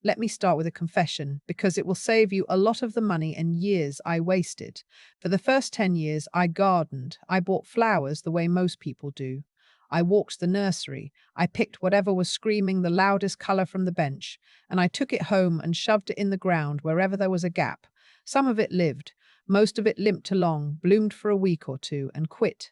Let me start with a confession because it will save you a lot of the money and years I wasted. For the first 10 years, I gardened. I bought flowers the way most people do. I walked the nursery. I picked whatever was screaming the loudest color from the bench, and I took it home and shoved it in the ground wherever there was a gap. Some of it lived. Most of it limped along, bloomed for a week or two, and quit.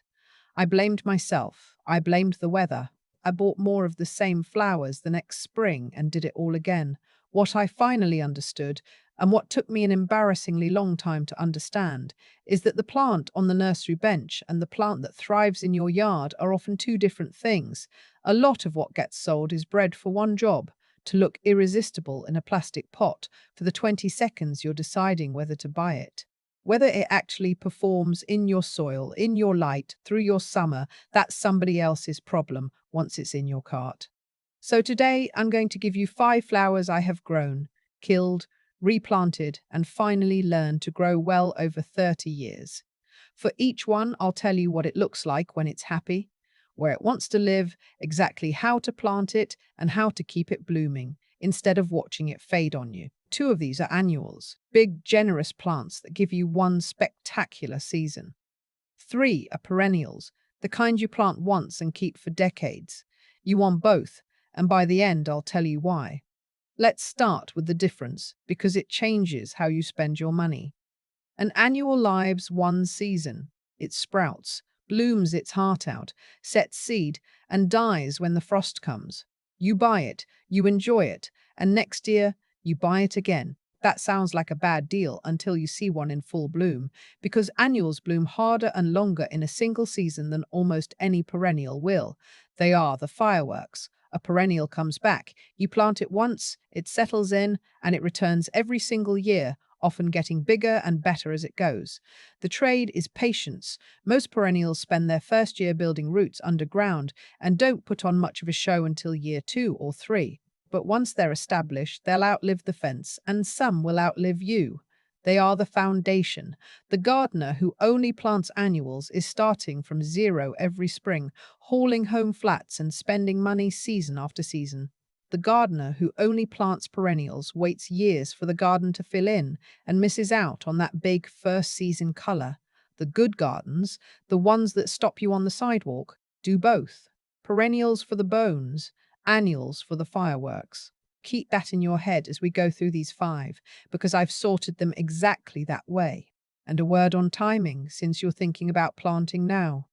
I blamed myself. I blamed the weather. I bought more of the same flowers the next spring and did it all again. What I finally understood, and what took me an embarrassingly long time to understand, is that the plant on the nursery bench and the plant that thrives in your yard are often two different things. A lot of what gets sold is bred for one job: to look irresistible in a plastic pot for the 20 seconds you're deciding whether to buy it. Whether it actually performs in your soil, in your light, through your summer, that's somebody else's problem once it's in your cart. So today I'm going to give you 5 flowers I have grown, killed, replanted, and finally learned to grow well over 30 years. For each one, I'll tell you what it looks like when it's happy, where it wants to live, exactly how to plant it, and how to keep it blooming, instead of watching it fade on you. 2 of these are annuals, big, generous plants that give you one spectacular season. 3 are perennials, the kind you plant once and keep for decades. You want both, and by the end I'll tell you why. Let's start with the difference, because it changes how you spend your money. An annual lives one season. It sprouts, blooms its heart out, sets seed, and dies when the frost comes. You buy it, you enjoy it, and next year you buy it again. That sounds like a bad deal until you see one in full bloom, because annuals bloom harder and longer in a single season than almost any perennial will. They are the fireworks. A perennial comes back. You plant it once, it settles in, and it returns every single year, often getting bigger and better as it goes. The trade is patience. Most perennials spend their first year building roots underground and don't put on much of a show until year 2 or 3. But once they're established, they'll outlive the fence, and some will outlive you. They are the foundation. The gardener who only plants annuals is starting from zero every spring, hauling home flats and spending money season after season. The gardener who only plants perennials waits years for the garden to fill in and misses out on that big first season color. The good gardens, the ones that stop you on the sidewalk, do both. Perennials for the bones, annuals for the fireworks. Keep that in your head as we go through these 5, because I've sorted them exactly that way. And a word on timing, since you're thinking about planting now.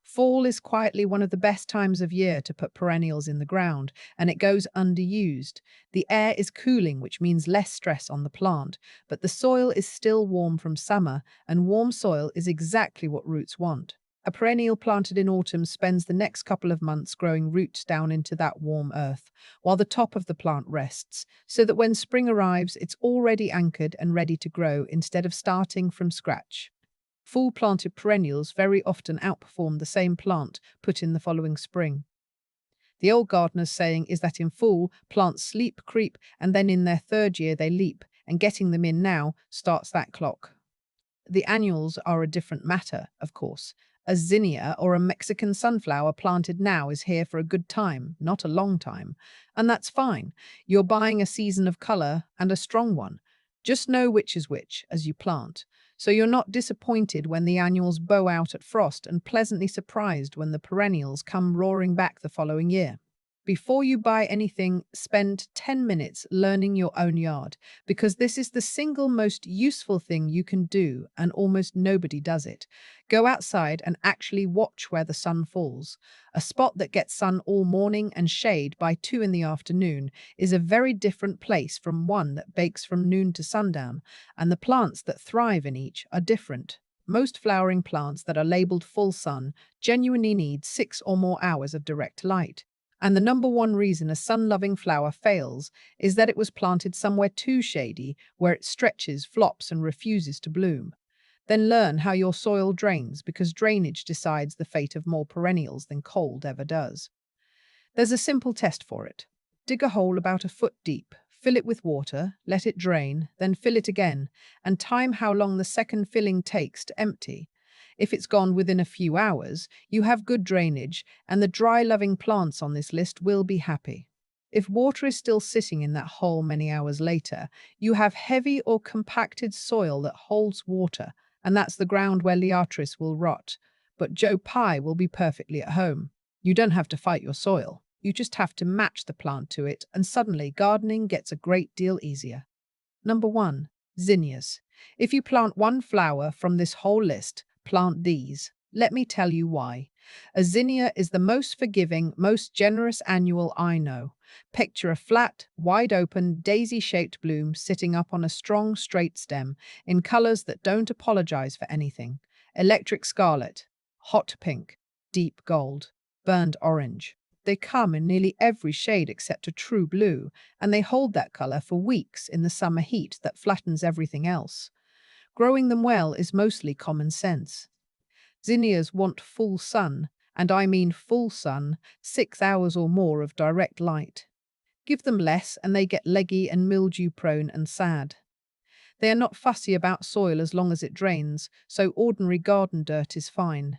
Fall is quietly one of the best times of year to put perennials in the ground, and it goes underused. The air is cooling, which means less stress on the plant, but the soil is still warm from summer, and warm soil is exactly what roots want. A perennial planted in autumn spends the next couple of months growing roots down into that warm earth, while the top of the plant rests, so that when spring arrives, it's already anchored and ready to grow instead of starting from scratch. Full-planted perennials very often outperform the same plant put in the following spring. The old gardener's saying is that in fall, plants sleep, creep, and then in their 3rd year they leap, and getting them in now starts that clock. The annuals are a different matter, of course. A zinnia or a Mexican sunflower planted now is here for a good time, not a long time. And that's fine. You're buying a season of color and a strong one. Just know which is which as you plant, so you're not disappointed when the annuals bow out at frost and pleasantly surprised when the perennials come roaring back the following year. Before you buy anything, spend 10 minutes learning your own yard, because this is the single most useful thing you can do, and almost nobody does it. Go outside and actually watch where the sun falls. A spot that gets sun all morning and shade by 2 in the afternoon is a very different place from one that bakes from noon to sundown, and the plants that thrive in each are different. Most flowering plants that are labeled full sun genuinely need 6 or more hours of direct light. And the number one reason a sun-loving flower fails is that it was planted somewhere too shady, where it stretches, flops, and refuses to bloom. Then learn how your soil drains, because drainage decides the fate of more perennials than cold ever does. There's a simple test for it. Dig a hole about a foot deep, fill it with water, let it drain, then fill it again, and time how long the second filling takes to empty. If it's gone within a few hours, you have good drainage, and the dry-loving plants on this list will be happy. If water is still sitting in that hole many hours later, you have heavy or compacted soil that holds water, and that's the ground where Liatris will rot. But Joe Pye will be perfectly at home. You don't have to fight your soil. You just have to match the plant to it, and suddenly gardening gets a great deal easier. Number 1. Zinnias. If you plant one flower from this whole list, plant these. Let me tell you why. A zinnia is the most forgiving, most generous annual I know. Picture a flat, wide-open, daisy-shaped bloom sitting up on a strong, straight stem in colors that don't apologize for anything. Electric scarlet, hot pink, deep gold, burnt orange. They come in nearly every shade except a true blue, and they hold that color for weeks in the summer heat that flattens everything else. Growing them well is mostly common sense. Zinnias want full sun, and I mean full sun, 6 hours or more of direct light. Give them less and they get leggy and mildew-prone and sad. They are not fussy about soil as long as it drains, so ordinary garden dirt is fine.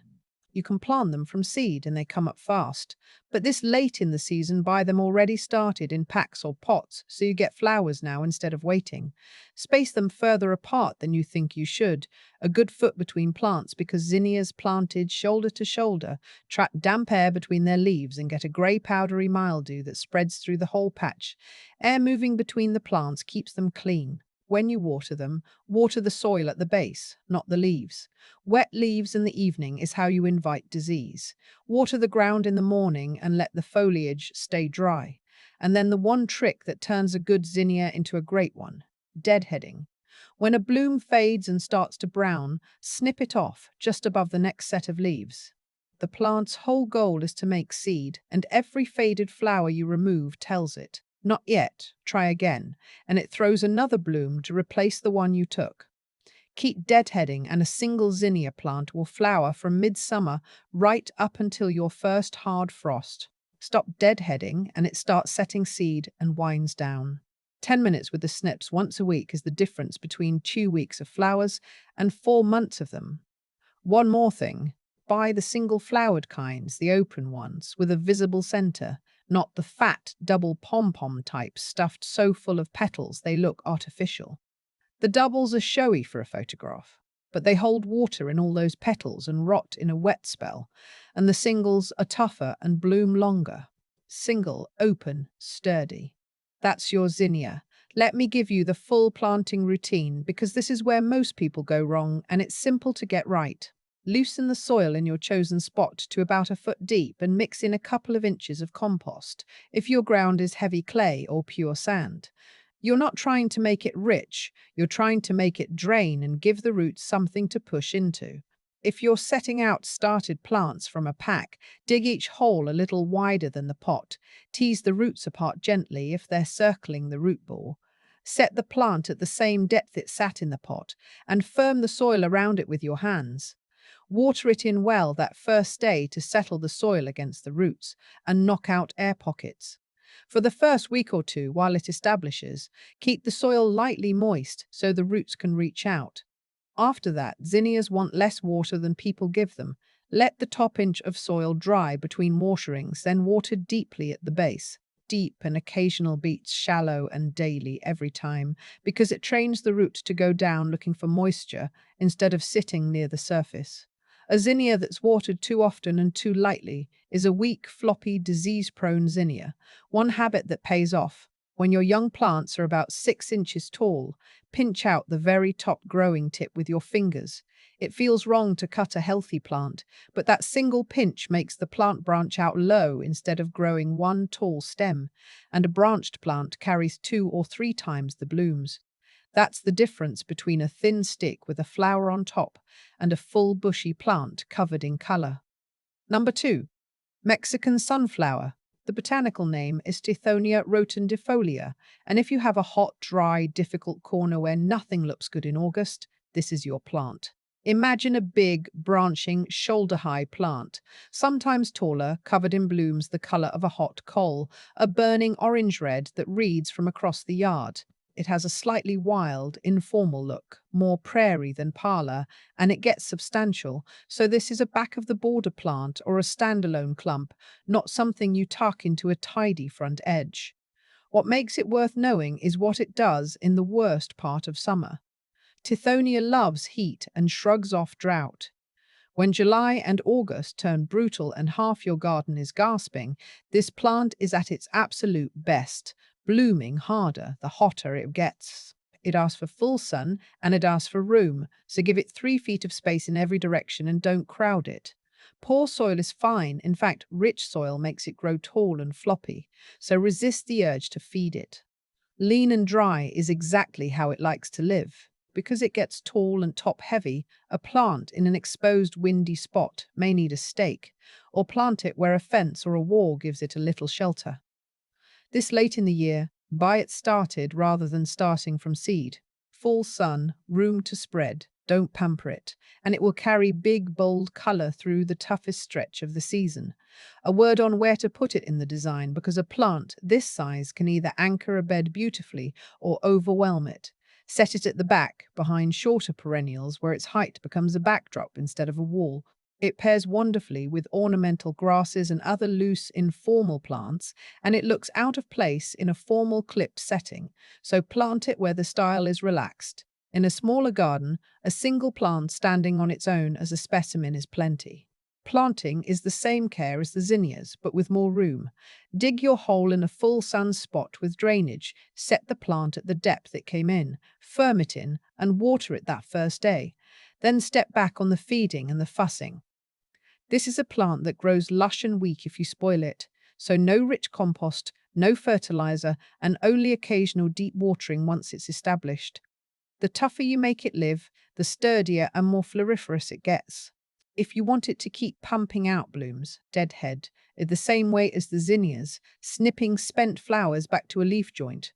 You can plant them from seed and they come up fast, but this late in the season buy them already started in packs or pots so you get flowers now instead of waiting. Space them further apart than you think you should, a good foot between plants because zinnias planted shoulder to shoulder trap damp air between their leaves and get a grey powdery mildew that spreads through the whole patch. Air moving between the plants keeps them clean. When you water them, water the soil at the base, not the leaves. Wet leaves in the evening is how you invite disease. Water the ground in the morning and let the foliage stay dry. And then the one trick that turns a good zinnia into a great one, deadheading. When a bloom fades and starts to brown, snip it off just above the next set of leaves. The plant's whole goal is to make seed, and every faded flower you remove tells it. Not yet, try again, and it throws another bloom to replace the one you took. Keep deadheading and a single zinnia plant will flower from midsummer right up until your first hard frost. Stop deadheading and it starts setting seed and winds down. 10 minutes with the snips once a week is the difference between 2 weeks of flowers and 4 months of them. One more thing, buy the single-flowered kinds, the open ones, with a visible center, not the fat, double pom-pom types stuffed so full of petals they look artificial. The doubles are showy for a photograph, but they hold water in all those petals and rot in a wet spell, and the singles are tougher and bloom longer. Single, open, sturdy. That's your zinnia. Let me give you the full planting routine because this is where most people go wrong and it's simple to get right. Loosen the soil in your chosen spot to about a foot deep and mix in a couple of inches of compost if your ground is heavy clay or pure sand. You're not trying to make it rich, you're trying to make it drain and give the roots something to push into. If you're setting out started plants from a pack, dig each hole a little wider than the pot. Tease the roots apart gently if they're circling the root ball. Set the plant at the same depth it sat in the pot and firm the soil around it with your hands. Water it in well that first day to settle the soil against the roots and knock out air pockets. For the first week or two, while it establishes, keep the soil lightly moist so the roots can reach out. After that, zinnias want less water than people give them. Let the top inch of soil dry between waterings, then water deeply at the base. Deep and occasional beats shallow and daily every time, because it trains the root to go down looking for moisture instead of sitting near the surface. A zinnia that's watered too often and too lightly is a weak, floppy, disease-prone zinnia. One habit that pays off. When your young plants are about 6 inches tall, pinch out the very top growing tip with your fingers. It feels wrong to cut a healthy plant, but that single pinch makes the plant branch out low instead of growing one tall stem, and a branched plant carries 2 or 3 times the blooms. That's the difference between a thin stick with a flower on top and a full bushy plant covered in color. Number 2. Mexican sunflower. The botanical name is Tithonia rotundifolia, and if you have a hot, dry, difficult corner where nothing looks good in August, this is your plant. Imagine a big, branching, shoulder-high plant, sometimes taller, covered in blooms the color of a hot coal, a burning orange-red that reads from across the yard. It has a slightly wild, informal look, more prairie than parlor, and it gets substantial, so this is a back-of-the-border plant or a standalone clump, not something you tuck into a tidy front edge. What makes it worth knowing is what it does in the worst part of summer. Tithonia loves heat and shrugs off drought. When July and August turn brutal and half your garden is gasping, this plant is at its absolute best, blooming harder the hotter it gets. It asks for full sun and it asks for room, so give it 3 feet of space in every direction and don't crowd it. Poor soil is fine. In fact, rich soil makes it grow tall and floppy, so resist the urge to feed it. Lean and dry is exactly how it likes to live. Because it gets tall and top-heavy, a plant in an exposed windy spot may need a stake, or plant it where a fence or a wall gives it a little shelter. This late in the year, buy it started rather than starting from seed. Full sun, room to spread, don't pamper it, and it will carry big, bold color through the toughest stretch of the season. A word on where to put it in the design, because a plant this size can either anchor a bed beautifully or overwhelm it. Set it at the back, behind shorter perennials where its height becomes a backdrop instead of a wall. It pairs wonderfully with ornamental grasses and other loose, informal plants, and it looks out of place in a formal clipped setting, so plant it where the style is relaxed. In a smaller garden, a single plant standing on its own as a specimen is plenty. Planting is the same care as the zinnias, but with more room. Dig your hole in a full sun spot with drainage, set the plant at the depth it came in, firm it in, and water it that first day. Then step back on the feeding and the fussing. This is a plant that grows lush and weak if you spoil it, so no rich compost, no fertilizer, and only occasional deep watering once it's established. The tougher you make it live, the sturdier and more floriferous it gets. If you want it to keep pumping out blooms, deadhead, in the same way as the zinnias, snipping spent flowers back to a leaf joint,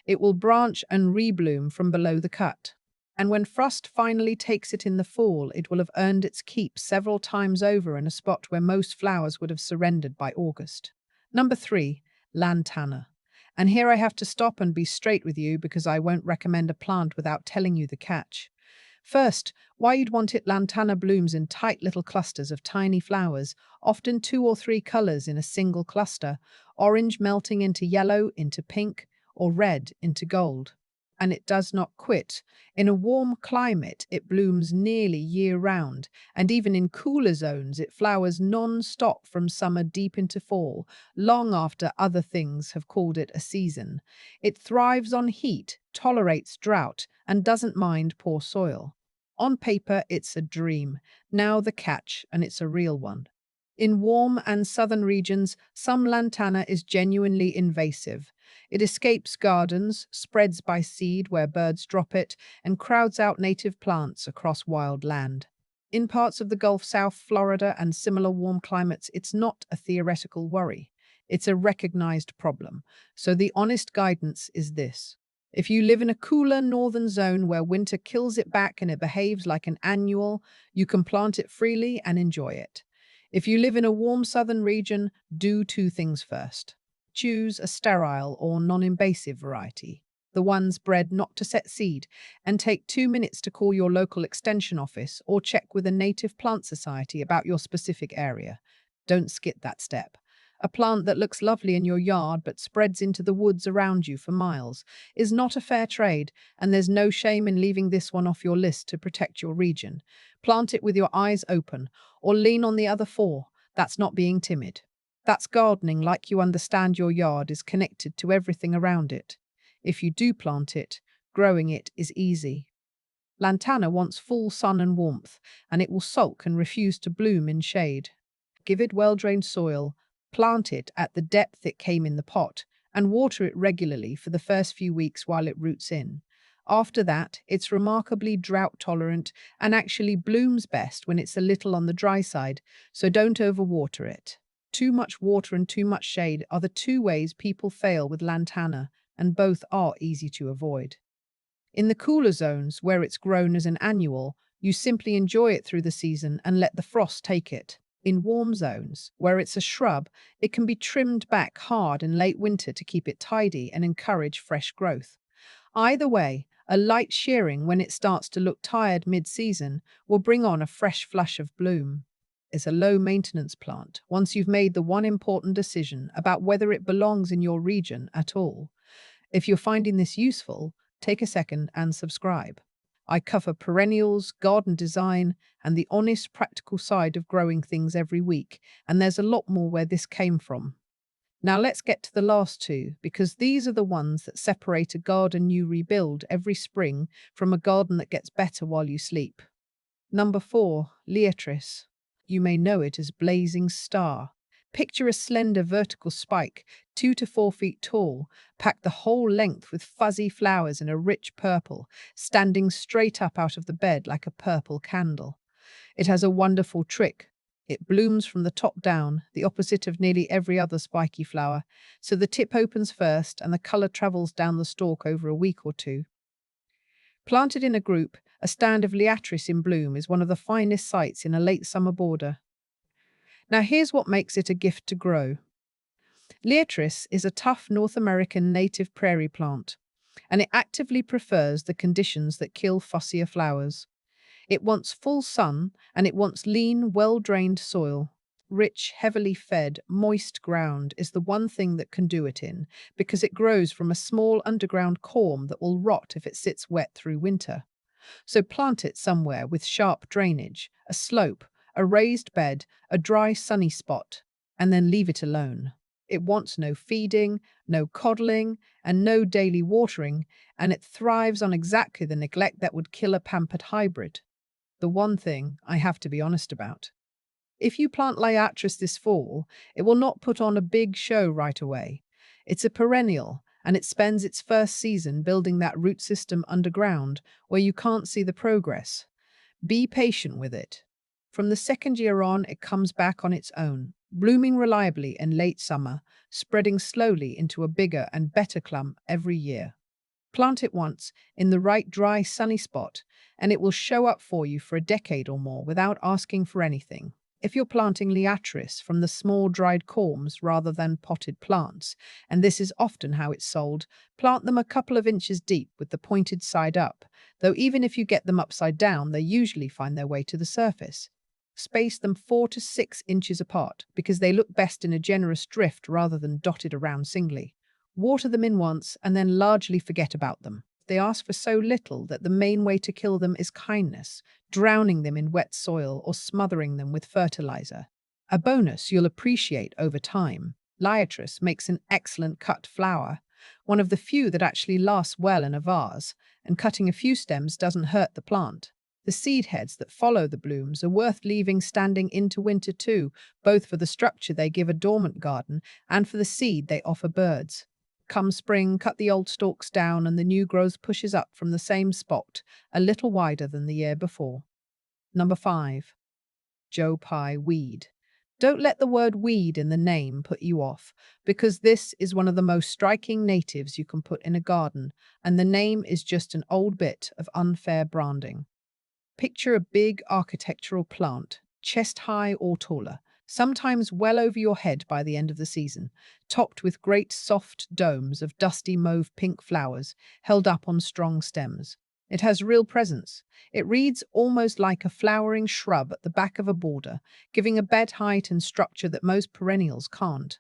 it will branch and rebloom from below the cut. And when frost finally takes it in the fall, it will have earned its keep several times over in a spot where most flowers would have surrendered by August. Number 3, Lantana. And here I have to stop and be straight with you because I won't recommend a plant without telling you the catch. First, why you'd want it. Lantana blooms in tight little clusters of tiny flowers, often 2 or 3 colors in a single cluster, orange melting into yellow, into pink, or red into gold. And it does not quit. In a warm climate, it blooms nearly year-round, and even in cooler zones, it flowers non-stop from summer deep into fall, long after other things have called it a season. It thrives on heat, tolerates drought, and doesn't mind poor soil. On paper, it's a dream. Now the catch, and it's a real one. In warm and southern regions, some lantana is genuinely invasive. It escapes gardens, spreads by seed where birds drop it, and crowds out native plants across wild land. In parts of the Gulf, South Florida, and similar warm climates, it's not a theoretical worry. It's a recognized problem. So the honest guidance is this. If you live in a cooler northern zone where winter kills it back and it behaves like an annual, you can plant it freely and enjoy it. If you live in a warm southern region, do 2 things first. Choose a sterile or non-invasive variety, the ones bred not to set seed, and take 2 minutes to call your local extension office or check with a native plant society about your specific area. Don't skip that step. A plant that looks lovely in your yard but spreads into the woods around you for miles is not a fair trade, and there's no shame in leaving this one off your list to protect your region. Plant it with your eyes open, or lean on the other 4. That's not being timid. That's gardening like you understand your yard is connected to everything around it. If you do plant it, growing it is easy. Lantana wants full sun and warmth, and it will sulk and refuse to bloom in shade. Give it well-drained soil, plant it at the depth it came in the pot, and water it regularly for the first few weeks while it roots in. After that, it's remarkably drought-tolerant and actually blooms best when it's a little on the dry side, so don't overwater it. Too much water and too much shade are the 2 ways people fail with lantana, and both are easy to avoid. In the cooler zones, where it's grown as an annual, you simply enjoy it through the season and let the frost take it. In warm zones, where it's a shrub, it can be trimmed back hard in late winter to keep it tidy and encourage fresh growth. Either way, a light shearing when it starts to look tired mid-season will bring on a fresh flush of bloom. It's a low-maintenance plant once you've made the one important decision about whether it belongs in your region at all. If you're finding this useful, take a second and subscribe. I cover perennials, garden design, and the honest, practical side of growing things every week, and there's a lot more where this came from. Now let's get to the last two, because these are the ones that separate a garden you rebuild every spring from a garden that gets better while you sleep. Number 4, Liatris. You may know it as Blazing Star. Picture a slender vertical spike, 2 to 4 feet tall, packed the whole length with fuzzy flowers in a rich purple, standing straight up out of the bed like a purple candle. It has a wonderful trick. It blooms from the top down, the opposite of nearly every other spiky flower, so the tip opens first and the color travels down the stalk over a week or two. Planted in a group, a stand of Liatris in bloom is one of the finest sights in a late summer border. Now here's what makes it a gift to grow. Liatris is a tough North American native prairie plant, and it actively prefers the conditions that kill fussier flowers. It wants full sun, and it wants lean, well-drained soil. Rich, heavily fed, moist ground is the one thing that can do it in, because it grows from a small underground corm that will rot if it sits wet through winter. So plant it somewhere with sharp drainage, a slope, a raised bed, a dry, sunny spot, and then leave it alone. It wants no feeding, no coddling, and no daily watering, and it thrives on exactly the neglect that would kill a pampered hybrid. The one thing I have to be honest about. If you plant Liatris this fall, it will not put on a big show right away. It's a perennial, and it spends its first season building that root system underground where you can't see the progress. Be patient with it. From the second year on, it comes back on its own, blooming reliably in late summer, spreading slowly into a bigger and better clump every year. Plant it once in the right dry, sunny spot, and it will show up for you for a decade or more without asking for anything. If you're planting Liatris from the small dried corms rather than potted plants, and this is often how it's sold, plant them a couple of inches deep with the pointed side up, though even if you get them upside down, they usually find their way to the surface. Space them 4 to 6 inches apart because they look best in a generous drift rather than dotted around singly. Water them in once and then largely forget about them. They ask for so little that the main way to kill them is kindness, drowning them in wet soil or smothering them with fertilizer. A bonus you'll appreciate over time. Liatris makes an excellent cut flower, one of the few that actually lasts well in a vase, and cutting a few stems doesn't hurt the plant. The seed heads that follow the blooms are worth leaving standing into winter too, both for the structure they give a dormant garden and for the seed they offer birds. Come spring, cut the old stalks down and the new growth pushes up from the same spot, a little wider than the year before. Number 5. Joe Pye Weed. Don't let the word weed in the name put you off, because this is one of the most striking natives you can put in a garden, and the name is just an old bit of unfair branding. Picture a big architectural plant, chest high or taller, sometimes well over your head by the end of the season, topped with great soft domes of dusty mauve-pink flowers held up on strong stems. It has real presence. It reads almost like a flowering shrub at the back of a border, giving a bed height and structure that most perennials can't.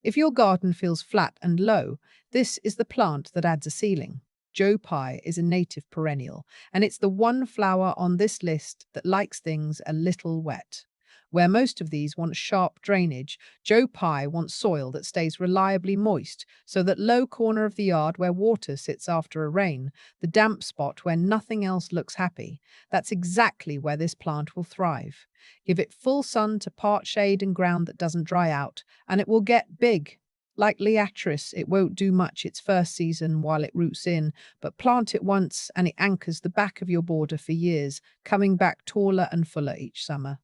If your garden feels flat and low, this is the plant that adds a ceiling. Joe Pye is a native perennial, and it's the one flower on this list that likes things a little wet. Where most of these want sharp drainage, Joe Pye wants soil that stays reliably moist, so that low corner of the yard where water sits after a rain, the damp spot where nothing else looks happy, that's exactly where this plant will thrive. Give it full sun to part shade and ground that doesn't dry out, and it will get big. Like Liatris, it won't do much its first season while it roots in, but plant it once and it anchors the back of your border for years, coming back taller and fuller each summer.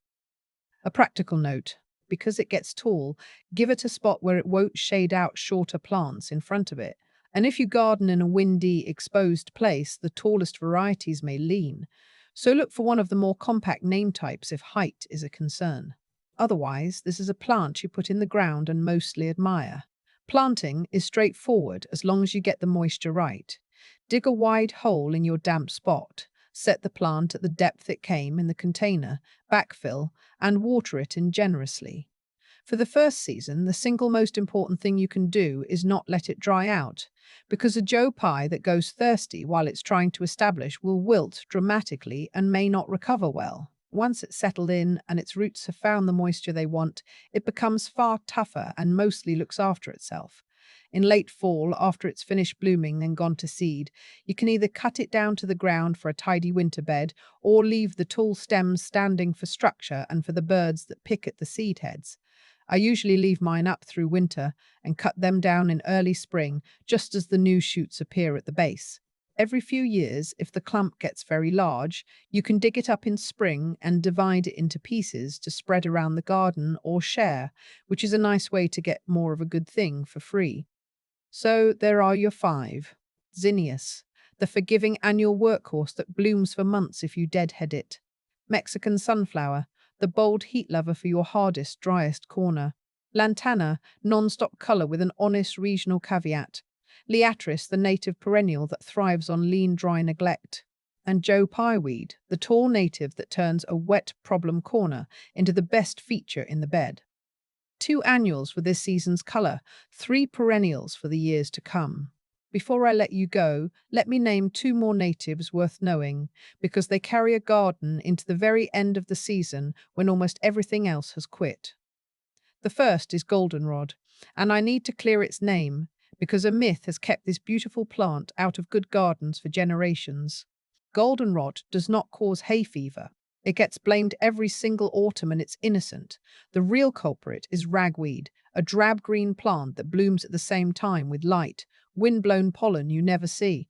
A practical note: because it gets tall, give it a spot where it won't shade out shorter plants in front of it. And if you garden in a windy, exposed place, the tallest varieties may lean. So look for one of the more compact name types if height is a concern. Otherwise, this is a plant you put in the ground and mostly admire. Planting is straightforward as long as you get the moisture right. Dig a wide hole in your damp spot. Set the plant at the depth it came in the container, backfill, and water it in generously. For the first season, the single most important thing you can do is not let it dry out, because a Joe Pye that goes thirsty while it's trying to establish will wilt dramatically and may not recover well. Once it's settled in and its roots have found the moisture they want, it becomes far tougher and mostly looks after itself. In late fall, after it's finished blooming and gone to seed, you can either cut it down to the ground for a tidy winter bed or leave the tall stems standing for structure and for the birds that pick at the seed heads. I usually leave mine up through winter and cut them down in early spring just as the new shoots appear at the base. Every few years, if the clump gets very large, you can dig it up in spring and divide it into pieces to spread around the garden or share, which is a nice way to get more of a good thing for free. So there are your five. Zinnias, the forgiving annual workhorse that blooms for months if you deadhead it. Mexican sunflower, the bold heat lover for your hardest, driest corner. Lantana, non-stop color with an honest regional caveat. Liatris, the native perennial that thrives on lean, dry neglect. And Joe Pye Weed, the tall native that turns a wet problem corner into the best feature in the bed. Two annuals for this season's color, three perennials for the years to come. Before I let you go, let me name two more natives worth knowing, because they carry a garden into the very end of the season when almost everything else has quit. The first is goldenrod, and I need to clear its name, because a myth has kept this beautiful plant out of good gardens for generations. Goldenrod does not cause hay fever. It gets blamed every single autumn and it's innocent. The real culprit is ragweed, a drab green plant that blooms at the same time with light, wind-blown pollen you never see.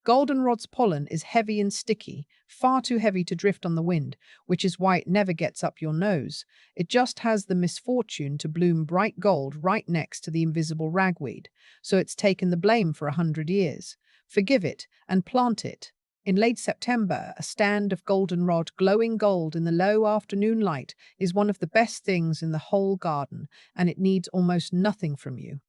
Goldenrod's pollen is heavy and sticky, far too heavy to drift on the wind, which is why it never gets up your nose. It just has the misfortune to bloom bright gold right next to the invisible ragweed, so it's taken the blame for 100 years. Forgive it and plant it. In late September, a stand of goldenrod glowing gold in the low afternoon light is one of the best things in the whole garden, and it needs almost nothing from you.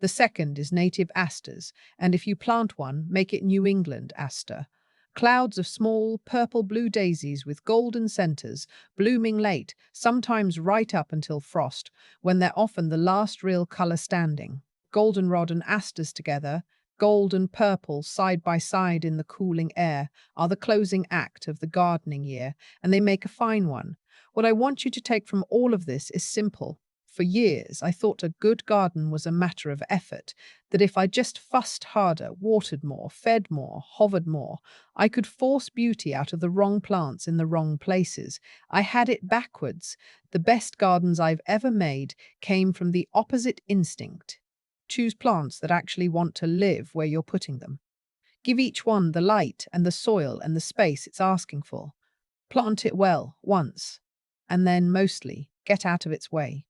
The second is native asters, and if you plant one, make it New England aster. Clouds of small purple-blue daisies with golden centers, blooming late, sometimes right up until frost, when they're often the last real color standing. Goldenrod and asters together, gold and purple side by side in the cooling air, are the closing act of the gardening year, and they make a fine one. What I want you to take from all of this is simple. For years, I thought a good garden was a matter of effort, that if I just fussed harder, watered more, fed more, hovered more, I could force beauty out of the wrong plants in the wrong places. I had it backwards. The best gardens I've ever made came from the opposite instinct. Choose plants that actually want to live where you're putting them. Give each one the light and the soil and the space it's asking for. Plant it well, once, and then, mostly, get out of its way.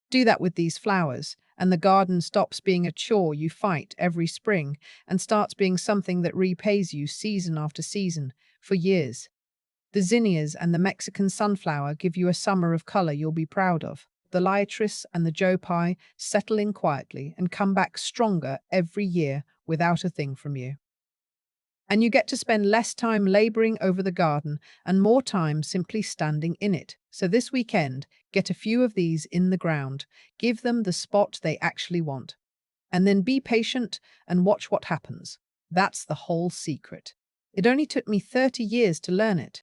Do that with these flowers, and the garden stops being a chore you fight every spring and starts being something that repays you season after season, for years. The zinnias and the Mexican sunflower give you a summer of color you'll be proud of. The Liatris and the Joe Pye settle in quietly and come back stronger every year without a thing from you. And you get to spend less time laboring over the garden and more time simply standing in it. So this weekend, get a few of these in the ground, give them the spot they actually want, and then be patient and watch what happens. That's the whole secret. It only took me 30 years to learn it.